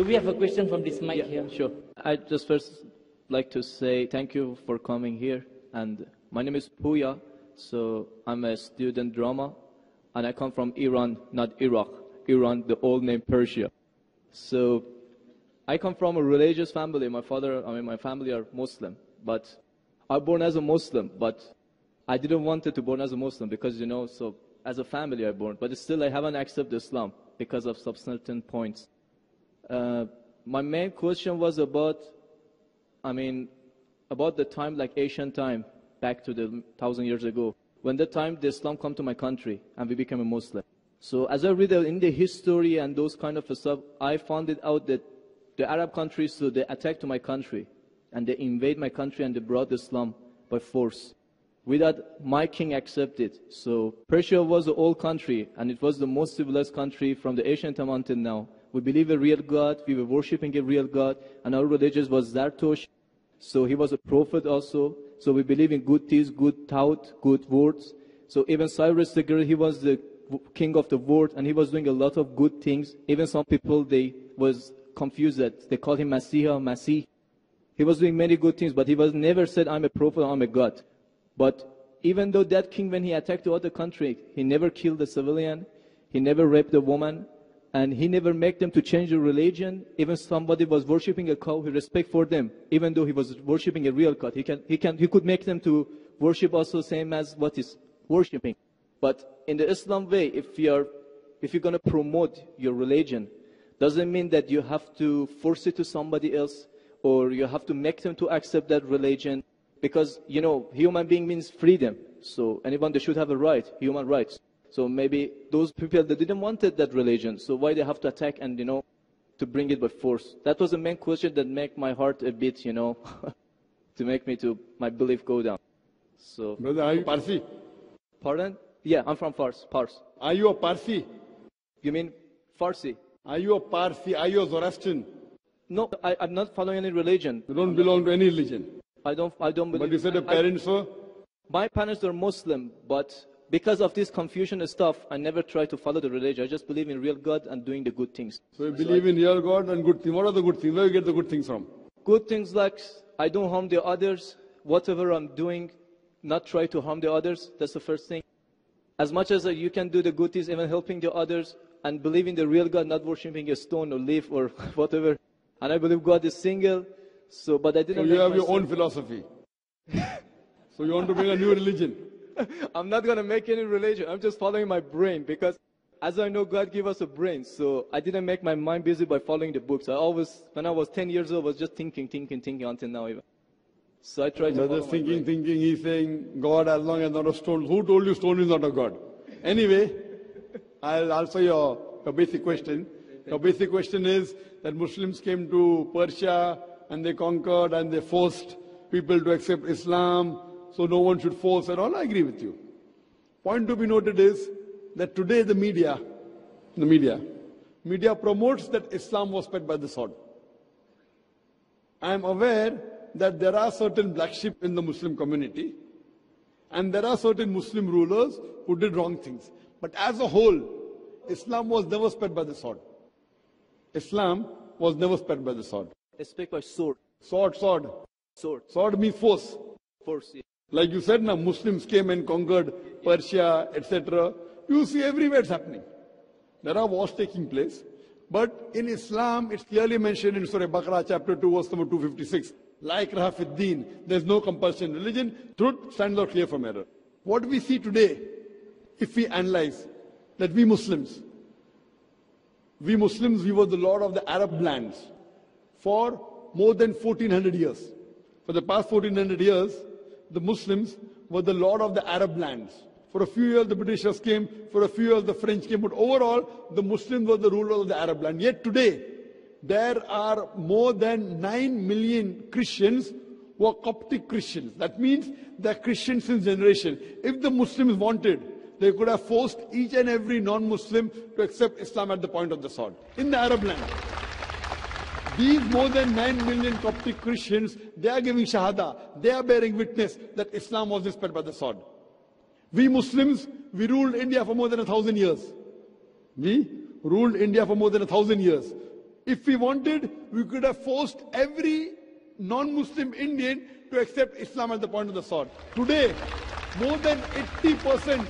Do we have a question from this mic here? Sure. I just first like to say thank you for coming here. And my name is Puya. So I'm a student drama. And I come from Iran, not Iraq. Iran, the old name Persia. So I come from a religious family. My family are Muslim. But I was born as a Muslim. But I didn't want to born as a Muslim because, so as a family I born. But still I haven't accepted Islam because of some certain points. My main question was about the time, like ancient time, back to the 1,000 years ago, when the time the Islam come to my country and we became a Muslim. So as I read in the history and those kind of stuff, I found it out that the Arab countries, so they attacked my country and they invade my country and they brought Islam by force without my king accepted. So Persia was an old country and it was the most civilized country from the ancient time until now. We believe a real God, we were worshipping a real God, and our religion was Zartosh. So he was a prophet also. So we believe in good deeds, good thought, good words. So even Cyrus the Great, he was the king of the world, and he was doing a lot of good things. Even some people, they was confused that they called him Masih. He was doing many good things, but he was never said, I'm a prophet, I'm a God. But even though that king, when he attacked the other country, he never killed a civilian, he never raped a woman, and he never made them to change the religion. Even somebody was worshipping a cow, he respect for them, even though he was worshipping a real God. He could make them to worship also same as what is worshipping. But in the Islam way, if you're going to promote your religion, doesn't mean that you have to force it to somebody else, or you have to make them to accept that religion. Because, human being means freedom. So anyone, they should have a right, human rights. So maybe those people that didn't want that religion, so why they have to attack and, to bring it by force? That was the main question that made my heart a bit, to make my belief go down. So. Brother, are you Parsi? Pardon? Yeah, I'm from Fars. Are you a Parsi? You mean Farsi? Are you a Parsi? Are you a Zoroastrian? No, I'm not following any religion. You don't belong to any religion? I don't believe. But you said your parents were? My parents are Muslim, but because of this confusion and stuff, I never try to follow the religion. I just believe in real God and doing the good things. So you believe in real God and good things. What are the good things? Where do you get the good things from? Good things like I don't harm the others. Whatever I'm doing, not try to harm the others. That's the first thing. As much as you can do the good things, even helping the others, and believe in the real God, not worshipping a stone or leaf or whatever. And I believe God is single. But I didn't. So you have your own philosophy. So you want to bring a new religion? I'm not going to make any religion. I'm just following my brain because as I know, God gave us a brain. So I didn't make my mind busy by following the books. When I was 10 years old, I was just thinking until now even. So I tried to follow just thinking. He's saying God as long as not a stone. Who told you stone is not a God? Anyway, I'll answer your basic question. Your basic question is that Muslims came to Persia and they conquered and they forced people to accept Islam. So no one should force at all. I agree with you. Point to be noted is that today the media promotes that Islam was spread by the sword. I am aware that there are certain black sheep in the Muslim community and there are certain Muslim rulers who did wrong things. But as a whole, Islam was never spread by the sword. Islam was never spread by the sword. It's spread by sword. Sword. Sword means force. Force, yeah. Like you said, now Muslims came and conquered Persia, etc. You see everywhere it's happening. There are wars taking place. But in Islam, it's clearly mentioned in Surah Baqarah, chapter 2, verse number 256. Like Rahafiddin, there's no compulsion in religion. Truth stands out clear from error. What we see today, if we analyze, that we Muslims, we were the lord of the Arab lands for more than 1400 years. For the past 1400 years, the Muslims were the lord of the Arab lands. For a few years, the Britishers came. For a few years, the French came. But overall, the Muslims were the rulers of the Arab land. Yet today, there are more than 9 million Christians who are Coptic Christians. That means they're Christians since generation. If the Muslims wanted, they could have forced each and every non-Muslim to accept Islam at the point of the sword in the Arab land. These more than 9 million Coptic Christians, they are giving Shahada. They are bearing witness that Islam was spread by the sword. We Muslims, we ruled India for more than 1,000 years. We ruled India for more than 1,000 years. If we wanted, we could have forced every non-Muslim Indian to accept Islam at the point of the sword. Today, more than 80%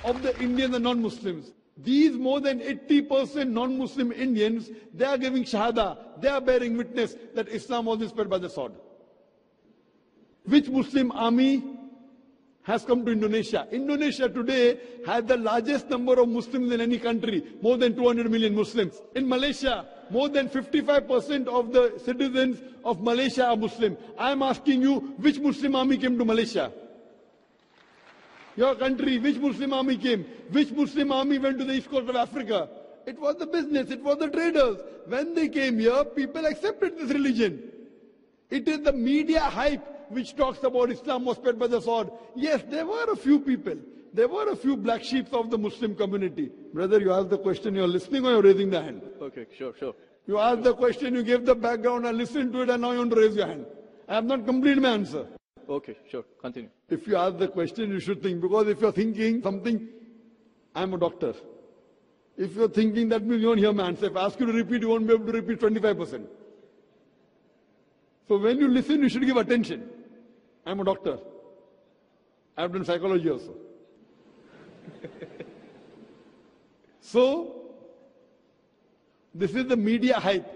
of the Indians are non-Muslims. These more than 80% non-Muslim Indians, they are giving shahada, they are bearing witness that Islam was spread by the sword. Which Muslim army has come to Indonesia? Indonesia today has the largest number of Muslims in any country, more than 200 million Muslims. In Malaysia, more than 55% of the citizens of Malaysia are Muslim. I am asking you, which Muslim army came to Malaysia? Your country, which Muslim army came? Which Muslim army went to the east coast of Africa? It was the business, it was the traders. When they came here, people accepted this religion. It is the media hype which talks about Islam was spread by the sword. Yes, there were a few people. There were a few black sheep of the Muslim community. Brother, you asked the question, you're listening or you're raising the hand? Okay, sure. You asked the question, you gave the background, I listened to it, and now you want to raise your hand. I have not completed my answer. Okay, sure. Continue. If you ask the question, you should think. Because if you're thinking something, I'm a doctor. If you're thinking, that means you won't hear my answer. If I ask you to repeat, you won't be able to repeat 25%. So when you listen, you should give attention. I'm a doctor. I've done psychology also. So, this is the media hype.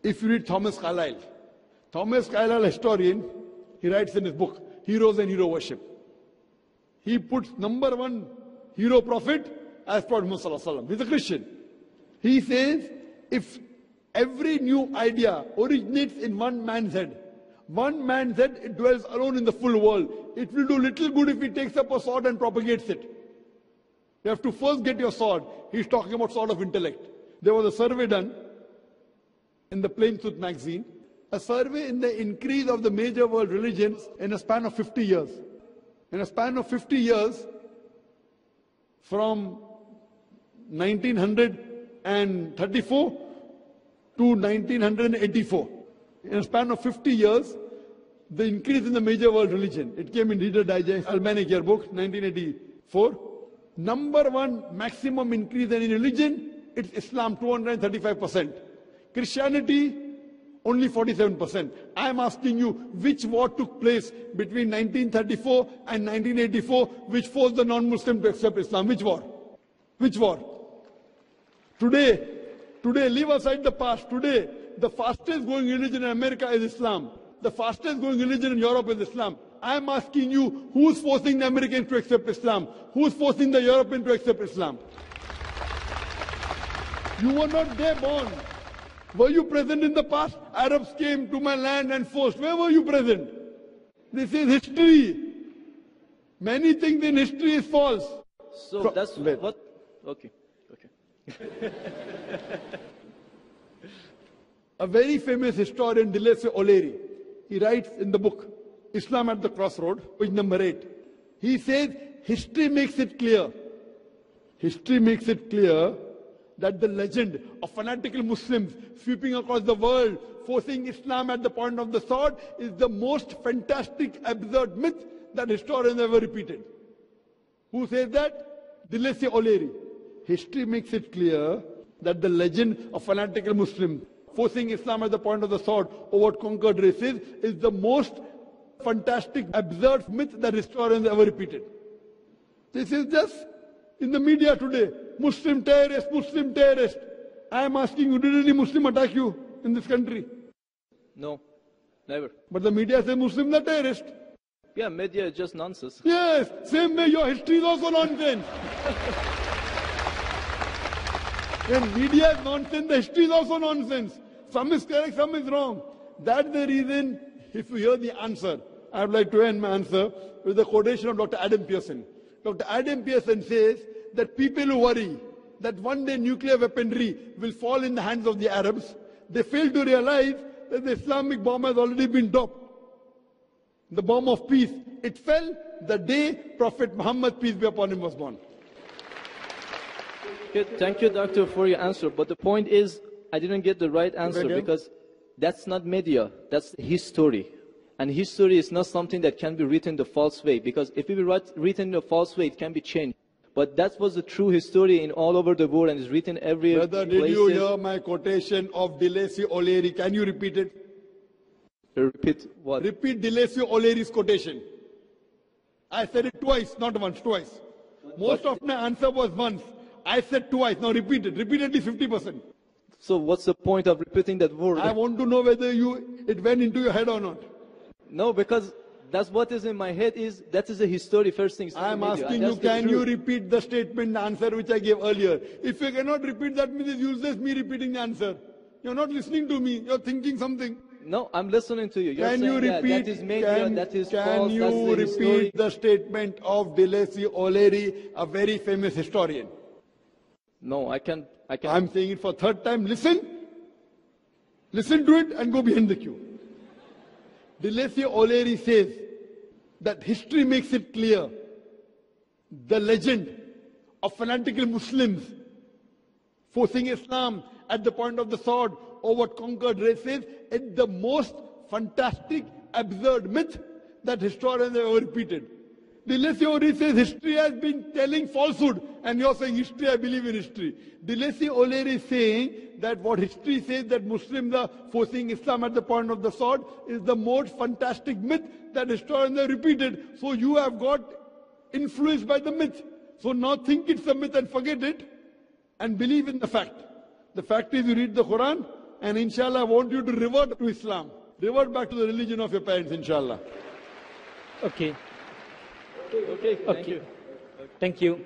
If you read Thomas Carlyle, historian, he writes in his book, Heroes and Hero Worship. He puts number one hero prophet as Prophet Muhammad. He's a Christian. He says, if every new idea originates in one man's head, it dwells alone in the full world. It will do little good if he takes up a sword and propagates it. You have to first get your sword. He's talking about sword of intellect. There was a survey done in the Plain Truth magazine, a survey in the increase of the major world religions in a span of 50 years. In a span of 50 years, from 1934 to 1984. In a span of 50 years, the increase in the major world religion. It came in Reader Digest, Albanic Yearbook, 1984. Number one maximum increase in religion, it's Islam, 235%. Christianity, only 47%. I am asking you, which war took place between 1934 and 1984, which forced the non-Muslim to accept Islam? Which war? Which war? Today, leave aside the past. Today, the fastest growing religion in America is Islam. The fastest growing religion in Europe is Islam. I am asking you, who's forcing the Americans to accept Islam? Who's forcing the Europeans to accept Islam? You were not there born. Were you present in the past? Arabs came to my land and forced. Where were you present? This is history. Many things in history is false. So that's what? Okay. A very famous historian, Dilese O'Leary, he writes in the book, Islam at the Crossroad, page number 8. He says, history makes it clear that the legend of fanatical Muslims sweeping across the world, forcing Islam at the point of the sword, is the most fantastic, absurd myth that historians ever repeated. Who says that? Dilese O'Leary. History makes it clear that the legend of fanatical Muslims forcing Islam at the point of the sword over conquered races is the most fantastic, absurd myth that historians ever repeated. This is just in the media today. Muslim terrorist. I am asking you, did any Muslim attack you in this country? No, never. But the media says Muslims are terrorists. Yeah, media is just nonsense. Yes, same way your history is also nonsense. When media is nonsense, the history is also nonsense. Some is correct, some is wrong. That's the reason, if you hear the answer, I would like to end my answer with a quotation of Dr. Adam Pearson. Dr. Adam Pearson says that people who worry that one day nuclear weaponry will fall in the hands of the Arabs, they fail to realize that the Islamic bomb has already been dropped. The bomb of peace. It fell the day Prophet Muhammad, peace be upon him, was born. Okay, thank you, doctor, for your answer. But the point is, I didn't get the right answer because that's not media, that's history. And history is not something that can be written the false way, because if it be written in a false way, it can be changed. But that was the true history in all over the world and is written every Brother, did places. you hear my quotation of Delesi O'Leary? Can you repeat it? Repeat what? Repeat Delesi O'Leary's quotation. I said it twice, not once, twice. Most of my answer was once. I said twice. Now repeat it. Repeat at least 50%. So what's the point of repeating that word? I want to know whether it went into your head or not. No, because that's what is in my head that is the history first thing. I am asking you, can you repeat the statement, the answer which I gave earlier? If you cannot repeat, that means it's useless me repeating the answer. You're not listening to me. You're thinking something. No, I'm listening to you. You're Can saying you repeat? that is media, that is false, Can that's you the history. repeat the statement of Delesi O'Leary, a very famous historian? No, I can't. I'm saying it for third time. Listen to it and go behind the queue. Delesi O'Leary says that history makes it clear the legend of fanatical Muslims forcing Islam at the point of the sword over conquered races is the most fantastic, absurd myth that historians have ever repeated. Delesi O'Leary says history has been telling falsehood, and you're saying history, I believe in history. Delesi O'Leary is saying that what history says that Muslims are forcing Islam at the point of the sword is the most fantastic myth that historians have repeated. So you have got influenced by the myth. So now think it's a myth and forget it and believe in the fact. The fact is you read the Quran and inshallah I want you to revert to Islam. Revert back to the religion of your parents, inshallah. Okay. Okay, thank you. Thank you.